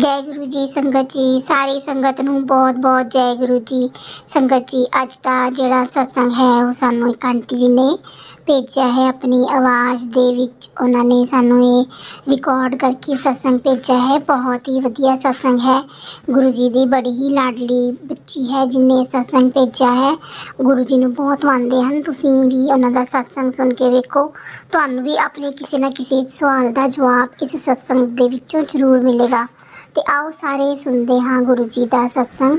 ਜੈ ਗੁਰੂ ਜੀ ਸੰਗਤ ਜੀ, ਸਾਰੀ ਸੰਗਤ ਨੂੰ ਬਹੁਤ-ਬਹੁਤ ਜੈ ਗੁਰੂ ਜੀ। ਸੰਗਤ ਜੀ, ਅੱਜ ਦਾ ਜਿਹੜਾ ਸਤਸੰਗ ਹੈ ਉਹ ਸਾਨੂੰ ਇੱਕ ਆਂਟੀ ਜੀ ਨੇ ਭੇਜਿਆ ਹੈ ਆਪਣੀ ਆਵਾਜ਼ ਦੇ ਵਿੱਚ। ਉਹਨਾਂ ਨੇ ਸਾਨੂੰ ਇਹ ਰਿਕਾਰਡ ਕਰਕੇ ਸਤਸੰਗ ਭੇਜਿਆ ਹੈ। ਬਹੁਤ ਹੀ ਵਧੀਆ ਸਤਸੰਗ ਹੈ। ਗੁਰੂ ਜੀ ਦੀ ਬੜੀ ਹੀ ਲਾਡਲੀ ਬੱਚੀ ਹੈ ਜਿਹਨੇ ਸਤਸੰਗ ਭੇਜਿਆ ਹੈ। ਗੁਰੂ ਜੀ ਨੂੰ ਬਹੁਤ ਮੰਨਦੇ ਹਨ। ਤੁਸੀਂ ਵੀ ਉਹਨਾਂ ਦਾ ਸਤਸੰਗ ਸੁਣ ਕੇ ਵੇਖੋ, ਤੁਹਾਨੂੰ ਵੀ ਆਪਣੇ ਕਿਸੇ ਨਾ ਕਿਸੇ ਸਵਾਲ ਦਾ ਜਵਾਬ ਇਸ ਸਤਸੰਗ ਦੇ ਵਿੱਚੋਂ ਜ਼ਰੂਰ ਮਿਲੇਗਾ। ਤੇ आओ सारे सुनते हाँ गुरु जी का सत्संग।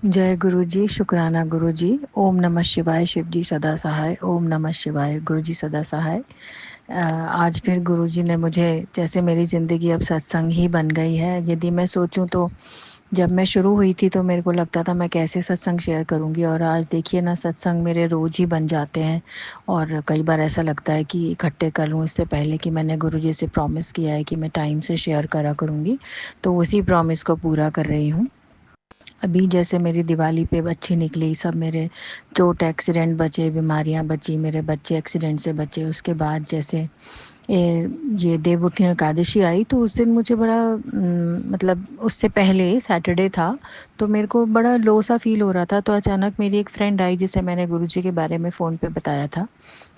जय गुरु जी, शुक्राना गुरु जी। ओम नमः शिवाय, शिव जी सदा सहाय। ओम नमः शिवाय, गुरु जी सदा सहाय। आज फिर गुरु जी ने मुझे, जैसे मेरी ज़िंदगी अब सत्संग ही बन गई है। यदि मैं सोचूं तो जब मैं शुरू हुई थी तो मेरे को लगता था मैं कैसे सत्संग शेयर करूंगी, और आज देखिए ना, सत्संग मेरे रोज़ ही बन जाते हैं। और कई बार ऐसा लगता है कि इकट्ठे कर लूँ इससे पहले कि मैंने गुरु जी से प्रॉमिस किया है कि मैं टाइम से शेयर करा करूँगी, तो उसी प्रॉमिस को पूरा कर रही हूँ। अभी जैसे मेरी दिवाली पे अच्छी निकली, सब मेरे चोट एक्सीडेंट बचे, बीमारियां बची, मेरे बच्चे एक्सीडेंट से बचे। उसके बाद जैसे ये देवउठनी एकादशी आई तो उस दिन मुझे बड़ा मतलब उससे पहले सैटरडे था तो मेरे को बड़ा लो सा फील हो रहा था। तो अचानक मेरी एक फ्रेंड आई जिसे मैंने गुरुजी के बारे में फ़ोन पे बताया था।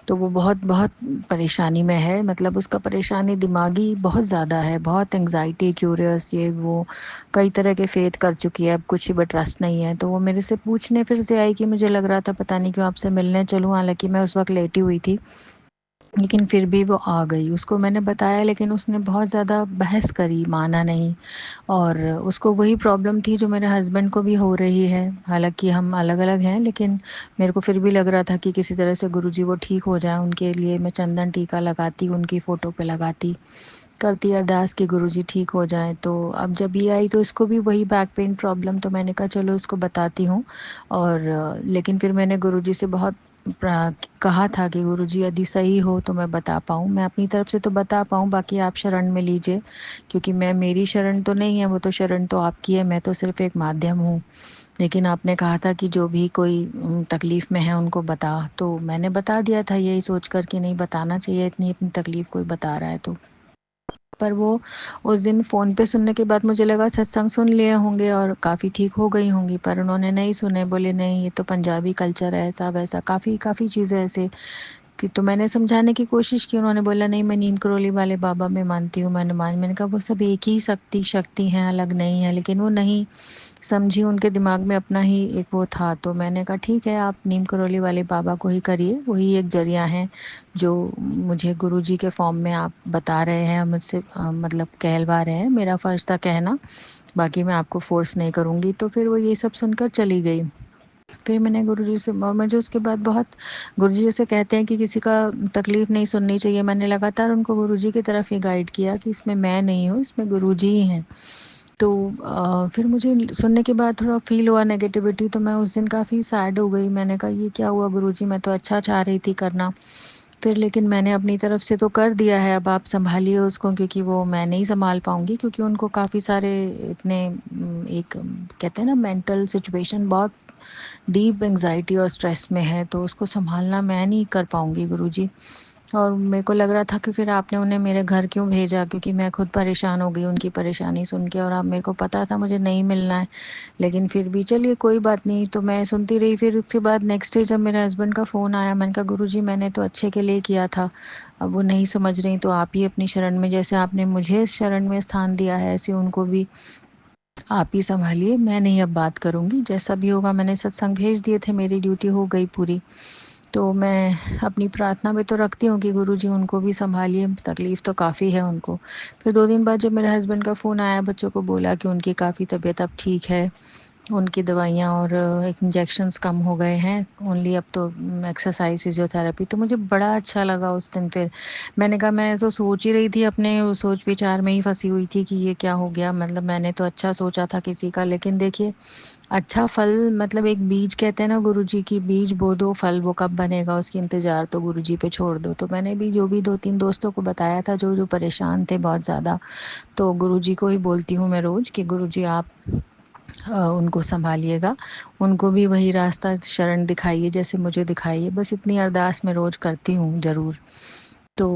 तो वो बहुत बहुत परेशानी में है, मतलब उसका परेशानी दिमागी बहुत ज़्यादा है, बहुत एंग्जाइटी, क्यूरियस, ये वो कई तरह के फेथ कर चुकी है, अब कुछ ही बट ट्रस्ट नहीं है। तो वो मेरे से पूछने फिर से आई कि मुझे लग रहा था पता नहीं क्यों आपसे मिलने चलूँ, हालांकि मैं उस वक्त लेटी हुई थी, लेकिन फिर भी वो आ गई। उसको मैंने बताया लेकिन उसने बहुत ज़्यादा बहस करी, माना नहीं। और उसको वही प्रॉब्लम थी जो मेरे हस्बैंड को भी हो रही है, हालांकि हम अलग अलग हैं, लेकिन मेरे को फिर भी लग रहा था कि किसी तरह से गुरुजी वो ठीक हो जाए। उनके लिए मैं चंदन टीका लगाती, उनकी फ़ोटो पे लगाती, करती अरदास कि गुरुजी ठीक हो जाए। तो अब जब ये आई तो इसको भी वही बैक पेन प्रॉब्लम, तो मैंने कहा चलो इसको बताती हूँ। और लेकिन फिर मैंने गुरुजी से बहुत कहा था कि गुरुजी यदि सही हो तो मैं बता पाऊँ, मैं अपनी तरफ से तो बता पाऊँ, बाकी आप शरण में लीजिए, क्योंकि मैं, मेरी शरण तो नहीं है, वो तो शरण तो आपकी है, मैं तो सिर्फ एक माध्यम हूँ। लेकिन आपने कहा था कि जो भी कोई तकलीफ़ में है उनको बता, तो मैंने बता दिया था यही सोच कर कि नहीं बताना चाहिए, इतनी अपनी तकलीफ़ कोई बता रहा है तो। पर वो उस दिन फ़ोन पे सुनने के बाद मुझे लगा सत्संग सुन लिए होंगे और काफ़ी ठीक हो गई होंगी, पर उन्होंने नहीं सुने, बोले नहीं ये तो पंजाबी कल्चर है, ऐसा वैसा काफ़ी काफ़ी चीज़ें ऐसे कि। तो मैंने समझाने की कोशिश की, उन्होंने बोला नहीं मैं नीम करोली वाले बाबा में मानती हूँ, मैंने कहा वो सब एक ही शक्ति हैं, अलग नहीं है, लेकिन वो नहीं समझी, उनके दिमाग में अपना ही एक वो था। तो मैंने कहा ठीक है, आप नीम करोली वाले बाबा को ही करिए, वही एक जरिया है जो मुझे गुरुजी के फॉर्म में आप बता रहे हैं, मुझसे मतलब कहलवा रहे हैं, मेरा फ़र्ज़ था कहना, बाकी मैं आपको फ़ोर्स नहीं करूँगी। तो फिर वो ये सब सुनकर चली गई। फिर मैंने गुरुजी से, और मुझे उसके बाद बहुत, गुरुजी जैसे कहते हैं कि किसी का तकलीफ़ नहीं सुननी चाहिए, मैंने लगातार उनको गुरुजी की तरफ ही गाइड किया कि इसमें मैं नहीं हूँ, इसमें गुरुजी ही हैं। तो फिर मुझे सुनने के बाद थोड़ा फ़ील हुआ नेगेटिविटी, तो मैं उस दिन काफ़ी सैड हो गई। मैंने कहा ये क्या हुआ गुरुजी, मैं तो अच्छा चाह रही थी करना। फिर लेकिन मैंने अपनी तरफ से तो कर दिया है, अब आप सँभालिए उसको, क्योंकि वो मैं नहीं सँभाल पाऊँगी, क्योंकि उनको काफ़ी सारे इतने एक कहते हैं ना मेंटल सिचुएशन बहुत डीप एंग्जाइटी और स्ट्रेस में है, तो उसको सँभालना मैं नहीं कर पाऊँगी गुरुजी। और मेरे को लग रहा था कि फिर आपने उन्हें मेरे घर क्यों भेजा, क्योंकि मैं खुद परेशान हो गई उनकी परेशानी सुन के, और अब मेरे को पता था मुझे नहीं मिलना है, लेकिन फिर भी चलिए कोई बात नहीं, तो मैं सुनती रही। फिर उसके बाद नेक्स्ट डे जब मेरे हस्बैंड का फ़ोन आया, मैंने कहा गुरुजी मैंने तो अच्छे के लिए किया था, अब वो नहीं समझ रही, तो आप ही अपनी शरण में, जैसे आपने मुझे इस शरण में स्थान दिया है ऐसे उनको भी आप ही सँभालिए, मैं नहीं अब बात करूँगी, जैसा भी होगा। मैंने सत्संग भेज दिए थे, मेरी ड्यूटी हो गई पूरी। तो मैं अपनी प्रार्थना में तो रखती हूँ कि गुरुजी उनको भी सँभालिए, तकलीफ़ तो काफ़ी है उनको। फिर 2 दिन बाद जब मेरे हस्बैंड का फ़ोन आया, बच्चों को बोला कि उनकी काफ़ी तबीयत अब ठीक है, उनकी दवाइयाँ और इंजेक्शंस कम हो गए हैं, ओनली अब तो एक्सरसाइज, फिज़ियोथेरेपी। तो मुझे बड़ा अच्छा लगा उस दिन। फिर मैंने कहा मैं तो सोच ही रही थी, अपने उस सोच विचार में ही फँसी हुई थी कि ये क्या हो गया, मतलब मैंने तो अच्छा सोचा था किसी का, लेकिन देखिए अच्छा फल, मतलब एक बीज कहते हैं ना गुरुजी की, बीज बो दो फल वो कब बनेगा उसकी इंतज़ार तो गुरुजी पे छोड़ दो। तो मैंने भी जो भी 2-3 दोस्तों को बताया था जो जो परेशान थे बहुत ज़्यादा, तो गुरुजी को ही बोलती हूँ मैं रोज़ कि गुरुजी आप उनको सँभालिएगा, उनको भी वही रास्ता शरण दिखाइए जैसे मुझे दिखाइए, बस इतनी अरदास मैं रोज़ करती हूँ ज़रूर। तो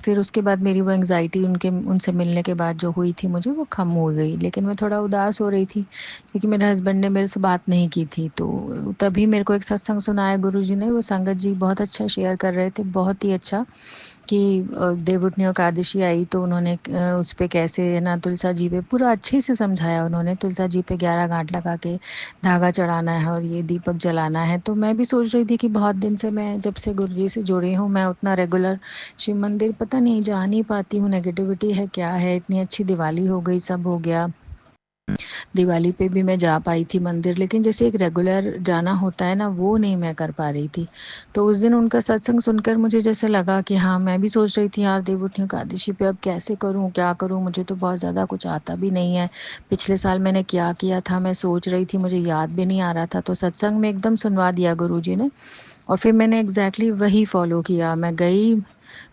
फिर उसके बाद मेरी वो एंग्ज़ायटी उनसे मिलने के बाद जो हुई थी मुझे, वो कम हो गई। लेकिन मैं थोड़ा उदास हो रही थी क्योंकि मेरे हस्बैंड ने मेरे से बात नहीं की थी। तो तभी मेरे को एक सत्संग सुनाया गुरुजी ने, वो संगत जी बहुत अच्छा शेयर कर रहे थे, बहुत ही अच्छा, कि देवउठनी एकादशी आई तो उन्होंने उस पे कैसे है ना, तुलसा जी पे पूरा अच्छे से समझाया उन्होंने। तुलसा जी पे 11 गांठ लगा के धागा चढ़ाना है और ये दीपक जलाना है। तो मैं भी सोच रही थी कि बहुत दिन से, मैं जब से गुरु जी से जुड़ी हूँ, मैं उतना रेगुलर शिव मंदिर पता नहीं जा नहीं पाती हूँ। नेगेटिविटी है क्या है, इतनी अच्छी दिवाली हो गई, सब हो गया, दिवाली पे भी मैं जा पाई थी मंदिर, लेकिन जैसे एक रेगुलर जाना होता है ना, वो नहीं मैं कर पा रही थी। तो उस दिन उनका सत्संग सुनकर मुझे जैसे लगा कि हाँ, मैं भी सोच रही थी यार, देवउठनी एकादशी पे अब कैसे करूँ, क्या करूँ, मुझे तो बहुत ज़्यादा कुछ आता भी नहीं है। पिछले साल मैंने क्या किया था मैं सोच रही थी, मुझे याद भी नहीं आ रहा था। तो सत्संग में एकदम सुनवा दिया गुरु जी ने, और फिर मैंने एग्जैक्टली वही फॉलो किया। मैं गई,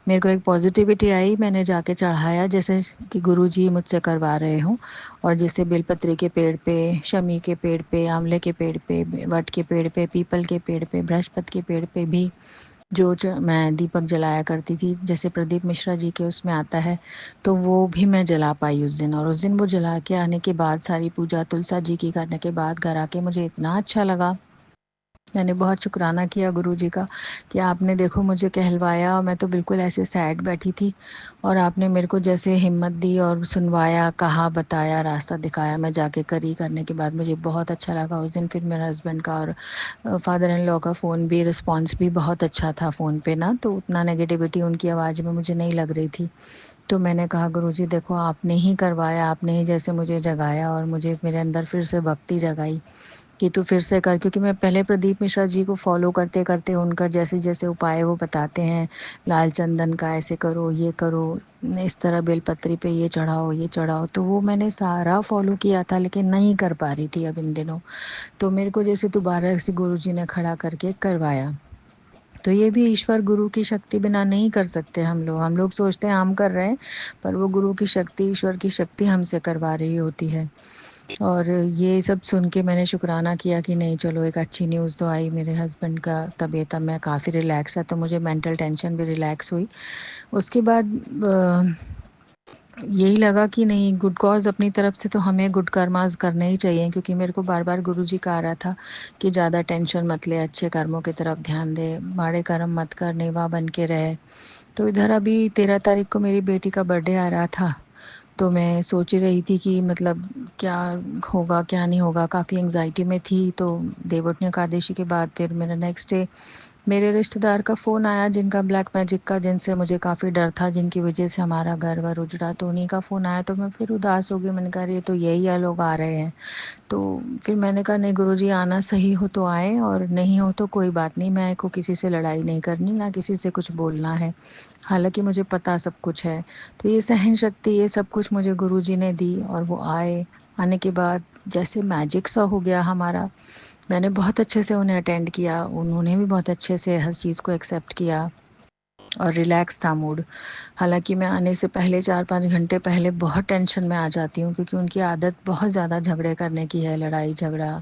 मेरे को एक पॉजिटिविटी आई, मैंने जाके चढ़ाया जैसे कि गुरुजी मुझसे करवा रहे हों। और जैसे बेलपत्री के पेड़ पे, शमी के पेड़ पे, आंवले के पेड़ पे, वट के पेड़ पे, पीपल के पेड़ पे, बृहस्पति के पेड़ पे भी मैं दीपक जलाया करती थी, जैसे प्रदीप मिश्रा जी के उसमें आता है, तो वो भी मैं जला पाई उस दिन। और उस दिन वो जला के आने के बाद, सारी पूजा तुलसा जी की करने के बाद घर आके मुझे इतना अच्छा लगा। मैंने बहुत शुक्राना किया गुरुजी का कि आपने देखो मुझे कहलवाया, और मैं तो बिल्कुल ऐसे सैड बैठी थी, और आपने मेरे को जैसे हिम्मत दी और सुनवाया, कहा, बताया, रास्ता दिखाया। मैं जाके करी, करने के बाद मुझे बहुत अच्छा लगा उस दिन। फिर मेरे हस्बैंड का और फादर इन लॉ का फ़ोन भी, रिस्पॉन्स भी बहुत अच्छा था फ़ोन पे ना, तो उतना नेगेटिविटी उनकी आवाज़ में मुझे नहीं लग रही थी। तो मैंने कहा गुरुजी देखो, आपने ही करवाया, आपने ही जैसे मुझे जगाया और मुझे मेरे अंदर फिर से भक्ति जगाई कि तू फिर से कर। क्योंकि मैं पहले प्रदीप मिश्रा जी को फॉलो करते करते, उनका जैसे जैसे उपाय वो बताते हैं, लाल चंदन का ऐसे करो, ये करो, इस तरह बेलपत्री पे ये चढ़ाओ, ये चढ़ाओ, तो वो मैंने सारा फॉलो किया था, लेकिन नहीं कर पा रही थी अब इन दिनों। तो मेरे को जैसे दोबारा से गुरु जी ने खड़ा करके करवाया। तो ये भी ईश्वर गुरु की शक्ति बिना नहीं कर सकते हम लोग सोचते हैं हम कर रहे हैं, पर वो गुरु की शक्ति, ईश्वर की शक्ति हमसे करवा रही होती है। और ये सब सुन के मैंने शुक्राना किया कि नहीं, चलो एक अच्छी न्यूज़ तो आई, मेरे हस्बैंड का तबीयत अब मैं काफ़ी रिलैक्स है, तो मुझे मेंटल टेंशन भी रिलैक्स हुई। उसके बाद यही लगा कि नहीं, गुड कॉज़ अपनी तरफ से तो हमें गुड कर्मास करने ही चाहिए, क्योंकि मेरे को बार बार गुरुजी का आ रहा था कि ज़्यादा टेंशन मत ले, अच्छे कर्मों की तरफ ध्यान दे, माड़े कर्म मत कर, नेवा बन के रहे। तो इधर अभी 13 तारीख को मेरी बेटी का बर्थडे आ रहा था, तो मैं सोच ही रही थी कि मतलब क्या होगा क्या नहीं होगा, काफ़ी एंग्जाइटी में थी। तो देवउठनी एकादशी के बाद फिर मेरा नेक्स्ट डे मेरे रिश्तेदार का फ़ोन आया, जिनका ब्लैक मैजिक का, जिनसे मुझे काफ़ी डर था, जिनकी वजह से हमारा घर वर उजड़ा, तो उन्हीं का फ़ोन आया। तो मैं फिर उदास हो गई, मैंने कहा ये तो यही है, लोग आ रहे हैं। तो फिर मैंने कहा नहीं गुरुजी, आना सही हो तो आए, और नहीं हो तो कोई बात नहीं, मैं को किसी से लड़ाई नहीं करनी, ना किसी से कुछ बोलना है, हालांकि मुझे पता सब कुछ है। तो ये सहन शक्ति, ये सब कुछ मुझे गुरुजी ने दी, और वो आए। आने के बाद जैसे मैजिक सा हो गया हमारा। मैंने बहुत अच्छे से उन्हें अटेंड किया, उन्होंने भी बहुत अच्छे से हर चीज़ को एक्सेप्ट किया, और रिलैक्स था मूड। हालांकि मैं आने से पहले 4-5 घंटे पहले बहुत टेंशन में आ जाती हूँ, क्योंकि उनकी आदत बहुत ज़्यादा झगड़े करने की है, लड़ाई झगड़ा,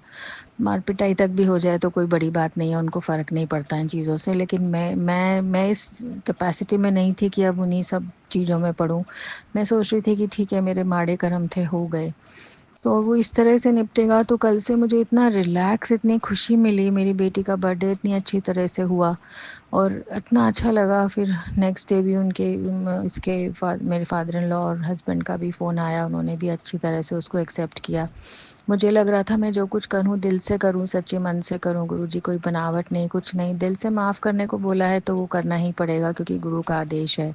मार पिटाई तक भी हो जाए तो कोई बड़ी बात नहीं है, उनको फ़र्क नहीं पड़ता इन चीज़ों से। लेकिन मैं इस कैपेसिटी में नहीं थी कि अब उन्हीं सब चीज़ों में पड़ूँ। मैं सोच रही थी कि ठीक है, मेरे माड़े कर्म थे, हो गए, तो वो इस तरह से निपटेगा। तो कल से मुझे इतना रिलैक्स, इतनी खुशी मिली, मेरी बेटी का बर्थडे इतनी अच्छी तरह से हुआ, और इतना अच्छा लगा। फिर नेक्स्ट डे भी मेरे फादर इन लॉ और हस्बैंड का भी फ़ोन आया, उन्होंने भी अच्छी तरह से उसको एक्सेप्ट किया। मुझे लग रहा था मैं जो कुछ करूँ दिल से करूँ, सच्चे मन से करूँ गुरुजी, कोई बनावट नहीं, कुछ नहीं। दिल से माफ़ करने को बोला है तो वो करना ही पड़ेगा, क्योंकि गुरु का आदेश है।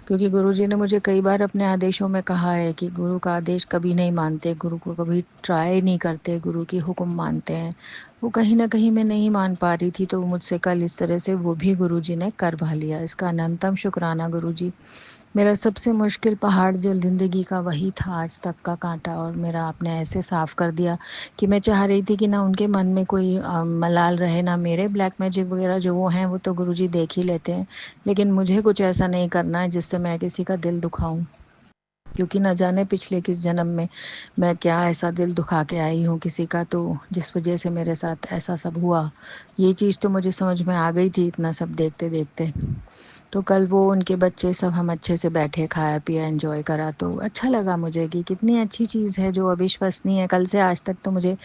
क्योंकि गुरुजी ने मुझे कई बार अपने आदेशों में कहा है कि गुरु का आदेश कभी नहीं मानते, गुरु को कभी ट्राई नहीं करते, गुरु की हुक्म मानते हैं। वो कहीं न कहीं मैं नहीं मान पा रही थी, तो मुझसे कल इस तरह से वो भी गुरुजी ने करवा लिया। इसका अनंतम शुक्राना गुरुजी। मेरा सबसे मुश्किल पहाड़ जो ज़िंदगी का, वही था आज तक का काँटा, और मेरा आपने ऐसे साफ़ कर दिया कि मैं चाह रही थी कि ना उनके मन में कोई मलाल रहे, ना मेरे। ब्लैक मैजिक वगैरह जो वो हैं, वो तो गुरुजी देख ही लेते हैं, लेकिन मुझे कुछ ऐसा नहीं करना है जिससे मैं किसी का दिल दुखाऊं। क्योंकि न जाने पिछले किस जन्म में मैं क्या ऐसा दिल दुखा के आई हूँ किसी का, तो जिस वजह से मेरे साथ ऐसा सब हुआ। ये चीज़ तो मुझे समझ में आ गई थी इतना सब देखते देखते। तो कल वो उनके बच्चे सब हम अच्छे से बैठे, खाया पिया, एंजॉय करा, तो अच्छा लगा मुझे कि कितनी अच्छी चीज़ है जो अविश्वसनीय है। कल से आज तक तो मुझे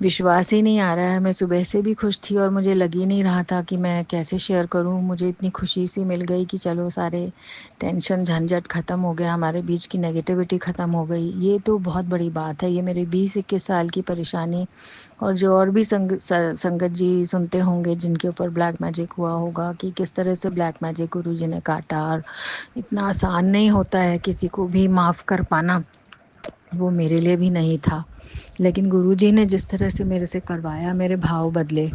विश्वास ही नहीं आ रहा है। मैं सुबह से भी खुश थी और मुझे लग ही नहीं रहा था कि मैं कैसे शेयर करूं। मुझे इतनी खुशी सी मिल गई कि चलो सारे टेंशन झंझट ख़त्म हो गया, हमारे बीच की नेगेटिविटी ख़त्म हो गई। ये तो बहुत बड़ी बात है। ये मेरे 20-21 साल की परेशानी, और जो और भी संगत जी सुनते होंगे जिनके ऊपर ब्लैक मैजिक हुआ होगा कि किस तरह से ब्लैक मैजिक गुरु जी ने काटा, और इतना आसान नहीं होता है किसी को भी माफ़ कर पाना। वो मेरे लिए भी नहीं था, लेकिन गुरुजी ने जिस तरह से मेरे से करवाया, मेरे भाव बदले,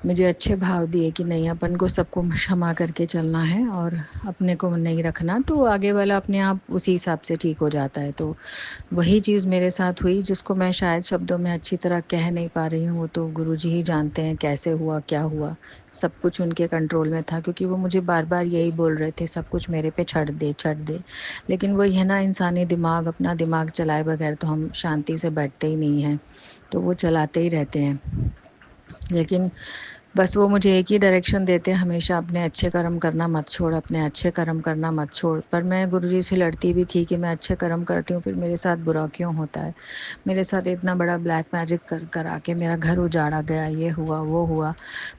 मुझे अच्छे भाव दिए कि नहीं, अपन को सबको क्षमा करके चलना है और अपने को नहीं रखना, तो आगे वाला अपने आप उसी हिसाब से ठीक हो जाता है। तो वही चीज़ मेरे साथ हुई जिसको मैं शायद शब्दों में अच्छी तरह कह नहीं पा रही हूँ। वो तो गुरुजी ही जानते हैं कैसे हुआ, क्या हुआ। सब कुछ उनके कंट्रोल में था, क्योंकि वो मुझे बार बार यही बोल रहे थे, सब कुछ मेरे पे छੱਡ दे, छੱड दे। लेकिन वही है ना, इंसानी दिमाग, अपना दिमाग चलाए बगैर तो हम शांति से बैठते ही नहीं हैं, तो वो चलाते ही रहते हैं। लेकिन बस वो मुझे एक ही डायरेक्शन देते हैं हमेशा, अपने अच्छे कर्म करना मत छोड़, अपने अच्छे कर्म करना मत छोड़। पर मैं गुरुजी से लड़ती भी थी कि मैं अच्छे कर्म करती हूँ, फिर मेरे साथ बुरा क्यों होता है। मेरे साथ इतना बड़ा ब्लैक मैजिक करा के मेरा घर उजाड़ा गया, ये हुआ वो हुआ।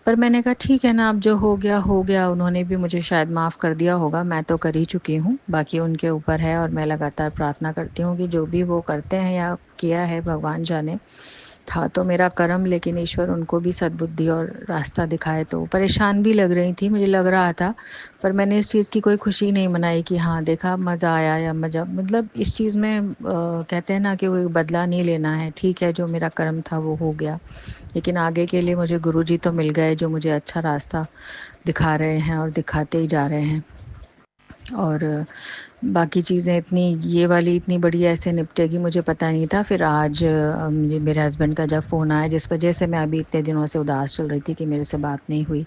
पर मैंने कहा ठीक है ना, अब जो हो गया हो गया। उन्होंने भी मुझे शायद माफ़ कर दिया होगा, मैं तो कर ही चुकी हूँ, बाकी उनके ऊपर है। और मैं लगातार प्रार्थना करती हूँ कि जो भी वो करते हैं या किया है, भगवान जाने, था तो मेरा कर्म, लेकिन ईश्वर उनको भी सद्बुद्धि और रास्ता दिखाए। तो परेशान भी लग रही थी, मुझे लग रहा था, पर मैंने इस चीज़ की कोई खुशी नहीं मनाई कि हाँ देखा मज़ा आया, या मज़ा मतलब इस चीज़ में कहते हैं ना कि कोई बदला नहीं लेना है। ठीक है, जो मेरा कर्म था वो हो गया, लेकिन आगे के लिए मुझे गुरुजी तो मिल गए जो मुझे अच्छा रास्ता दिखा रहे हैं और दिखाते ही जा रहे हैं। और बाकी चीज़ें इतनी, ये वाली इतनी बड़ी ऐसे निपटेगी मुझे पता नहीं था। फिर आज मुझे मेरे हस्बैंड का जब फ़ोन आया, जिस वजह से मैं अभी इतने दिनों से उदास चल रही थी कि मेरे से बात नहीं हुई,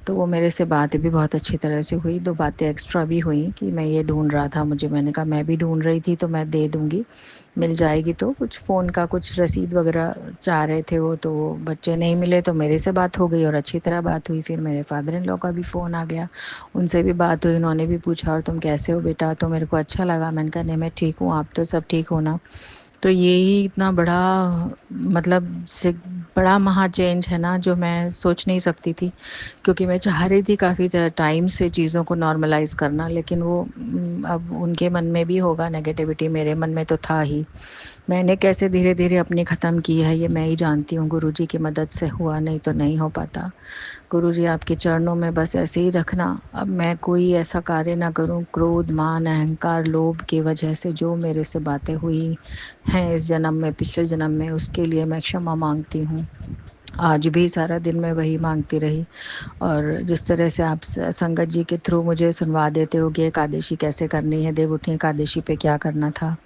तो वो मेरे से बात भी बहुत अच्छी तरह से हुई। 2 बातें एक्स्ट्रा भी हुई कि मैं ये ढूँढ रहा था, मुझे, मैंने कहा मैं भी ढूँढ रही थी, तो मैं दे दूँगी, मिल जाएगी। तो कुछ फ़ोन का कुछ रसीद वग़ैरह चाह रहे थे वो, तो वो बच्चे नहीं मिले, तो मेरे से बात हो गई और अच्छी तरह बात हुई। फिर मेरे फादर इन लॉ का भी फ़ोन आ गया, उनसे भी बात हुई। उन्होंने भी पूछा और तुम कैसे हो बेटा, तो मेरे को अच्छा लगा। मैंने कहा नहीं मैं ठीक हूँ, आप तो सब ठीक हो ना। तो यही इतना बड़ा, मतलब से बड़ा महा चेंज है ना, जो मैं सोच नहीं सकती थी, क्योंकि मैं चाह रही थी काफ़ी टाइम से चीज़ों को नॉर्मलाइज़ करना। लेकिन वो अब उनके मन में भी होगा नेगेटिविटी, मेरे मन में तो था ही। मैंने कैसे धीरे धीरे अपनी ख़त्म की है ये मैं ही जानती हूँ। गुरुजी की मदद से हुआ, नहीं तो नहीं हो पाता। गुरुजी आपके चरणों में बस ऐसे ही रखना। अब मैं कोई ऐसा कार्य ना करूं, क्रोध, मान, अहंकार, लोभ की वजह से जो मेरे से बातें हुई हैं इस जन्म में, पिछले जन्म में, उसके लिए मैं क्षमा मांगती हूँ। आज भी सारा दिन मैं वही मांगती रही। और जिस तरह से आप संगत जी के थ्रू मुझे सुनवा देते हो कि एकादशी कैसे करनी है, देवउठनी एकादशी पे क्या करना था,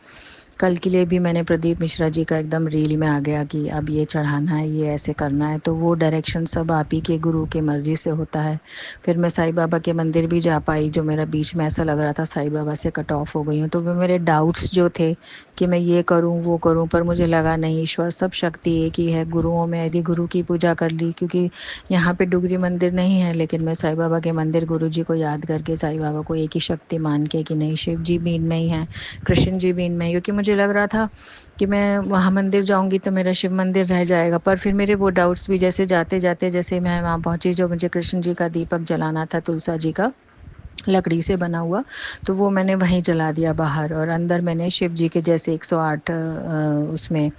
कल के लिए भी मैंने प्रदीप मिश्रा जी का एकदम रील में आ गया कि अब ये चढ़ाना है, ये ऐसे करना है। तो वो डायरेक्शन सब आप ही के गुरु के मर्ज़ी से होता है। फिर मैं साईं बाबा के मंदिर भी जा पाई, जो मेरा बीच में ऐसा लग रहा था साईं बाबा से कट ऑफ हो गई हूँ। तो वो मेरे डाउट्स जो थे कि मैं ये करूँ वो करूँ, पर मुझे लगा नहीं, ईश्वर सब शक्ति एक ही है। गुरुओं में यदि गुरु की पूजा कर ली, क्योंकि यहाँ पे डुगरी मंदिर नहीं है, लेकिन मैं साईं बाबा के मंदिर गुरु जी को याद करके, साईं बाबा को एक ही शक्ति मान के कि नहीं, शिव जी भी इनमें ही हैं, कृष्ण जी भी इनमें ही, क्योंकि मुझे लग रहा था कि मैं वहाँ मंदिर जाऊँगी तो मेरा शिव मंदिर रह जाएगा। पर फिर मेरे वो डाउट्स भी, जैसे जाते जाते जैसे मैं वहाँ पहुँची, जो मुझे कृष्ण जी का दीपक जलाना था, तुलसा जी का लकड़ी से बना हुआ, तो वो मैंने वहीं जला दिया बाहर। और अंदर मैंने शिव जी के जैसे 108 उसमें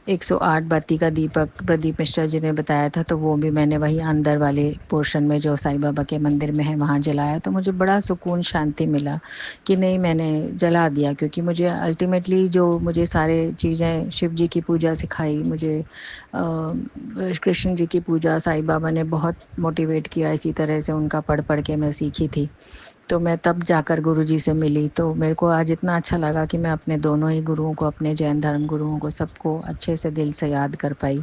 108 बाती का दीपक प्रदीप मिश्रा जी ने बताया था, तो वो भी मैंने वही अंदर वाले पोर्शन में जो साईं बाबा के मंदिर में है वहाँ जलाया। तो मुझे बड़ा सुकून, शांति मिला कि नहीं, मैंने जला दिया। क्योंकि मुझे अल्टीमेटली जो मुझे सारे चीज़ें शिव जी की पूजा सिखाई, मुझे कृष्ण जी की पूजा साईं बाबा ने बहुत मोटिवेट किया, इसी तरह से उनका पढ़ पढ़ के मैं सीखी थी। तो मैं तब जाकर गुरुजी से मिली, तो मेरे को आज इतना अच्छा लगा कि मैं अपने दोनों ही गुरुओं को, अपने जैन धर्म गुरुओं को, सबको अच्छे से दिल से याद कर पाई।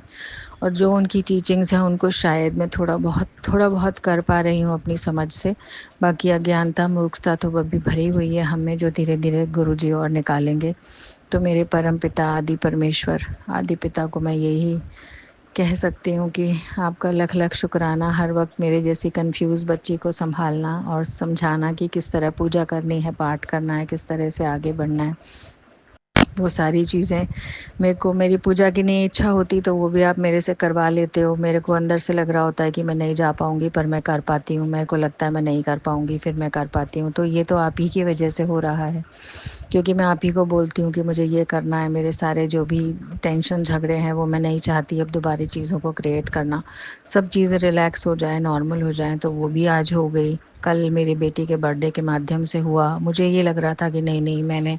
और जो उनकी टीचिंग्स हैं उनको शायद मैं थोड़ा बहुत कर पा रही हूँ अपनी समझ से। बाकी अज्ञानता, मूर्खता तो वो भी भरी हुई है हमें, जो धीरे धीरे गुरुजी और निकालेंगे। तो मेरे परम पिता, आदि परमेश्वर, आदि पिता को मैं यही कह सकती हूँ कि आपका लख लख शुक्राना, हर वक्त मेरे जैसी कंफ्यूज बच्ची को संभालना और समझाना कि किस तरह पूजा करनी है, पाठ करना है, किस तरह से आगे बढ़ना है। वो सारी चीज़ें मेरे को, मेरी पूजा की नहीं इच्छा होती तो वो भी आप मेरे से करवा लेते हो। मेरे को अंदर से लग रहा होता है कि मैं नहीं जा पाऊँगी, पर मैं कर पाती हूँ। मेरे को लगता है मैं नहीं कर पाऊँगी, फिर मैं कर पाती हूँ। तो ये तो आप ही की वजह से हो रहा है, क्योंकि मैं आप ही को बोलती हूँ कि मुझे ये करना है। मेरे सारे जो भी टेंशन झगड़े हैं वो मैं नहीं चाहती अब दोबारा चीज़ों को क्रिएट करना। सब चीज़ें रिलैक्स हो जाए, नॉर्मल हो जाएँ, तो वो भी आज हो गई। कल मेरी बेटी के बर्थडे के माध्यम से हुआ। मुझे ये लग रहा था कि नहीं नहीं, मैंने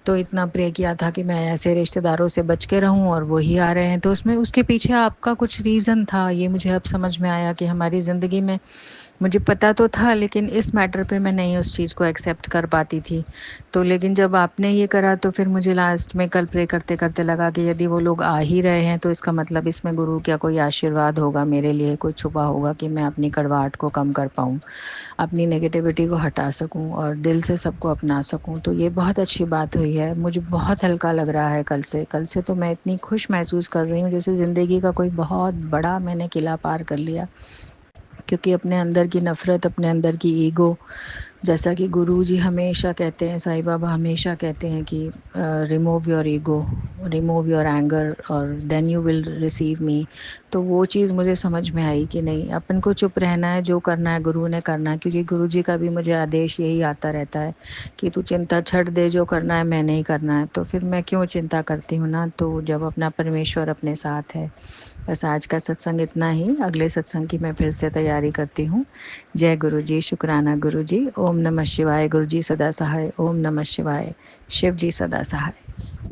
तो इतना प्रे किया था कि मैं ऐसे रिश्तेदारों से बच के रहूं और वो ही आ रहे हैं, तो उसमें उसके पीछे आपका कुछ रीज़न था। ये मुझे अब समझ में आया कि हमारी ज़िंदगी में, मुझे पता तो था लेकिन इस मैटर पे मैं नहीं उस चीज़ को एक्सेप्ट कर पाती थी। तो लेकिन जब आपने ये करा तो फिर मुझे लास्ट में कल प्रे करते करते लगा कि यदि वो लोग आ ही रहे हैं तो इसका मतलब इसमें गुरु का कोई आशीर्वाद होगा मेरे लिए, कोई छुपा होगा कि मैं अपनी कड़वाहट को कम कर पाऊँ, अपनी नेगेटिविटी को हटा सकूं और दिल से सबको अपना सकूं। तो ये बहुत अच्छी बात हुई है। मुझे बहुत हल्का लग रहा है कल से तो मैं इतनी खुश महसूस कर रही हूँ जैसे ज़िंदगी का कोई बहुत बड़ा मैंने किला पार कर लिया। क्योंकि अपने अंदर की नफ़रत, अपने अंदर की ईगो, जैसा कि गुरुजी हमेशा कहते हैं, साईं बाबा हमेशा कहते हैं कि remove your ego, remove your anger और देन यू विल रिसीव मी। तो वो चीज़ मुझे समझ में आई कि नहीं, अपन को चुप रहना है, जो करना है गुरु ने करना है। क्योंकि गुरुजी का भी मुझे आदेश यही आता रहता है कि तू चिंता छੱਡ दे, जो करना है मैंने ही करना है। तो फिर मैं क्यों चिंता करती हूँ ना, तो जब अपना परमेश्वर अपने साथ है। बस आज का सत्संग इतना ही, अगले सत्संग की मैं फिर से तैयारी करती हूँ। जय गुरु जी, शुक्राना गुरु जी। ओम नमः शिवाय। गुरु जी सदा सहाय। ओम नमः शिवाय। शिव जी सदा सहाय।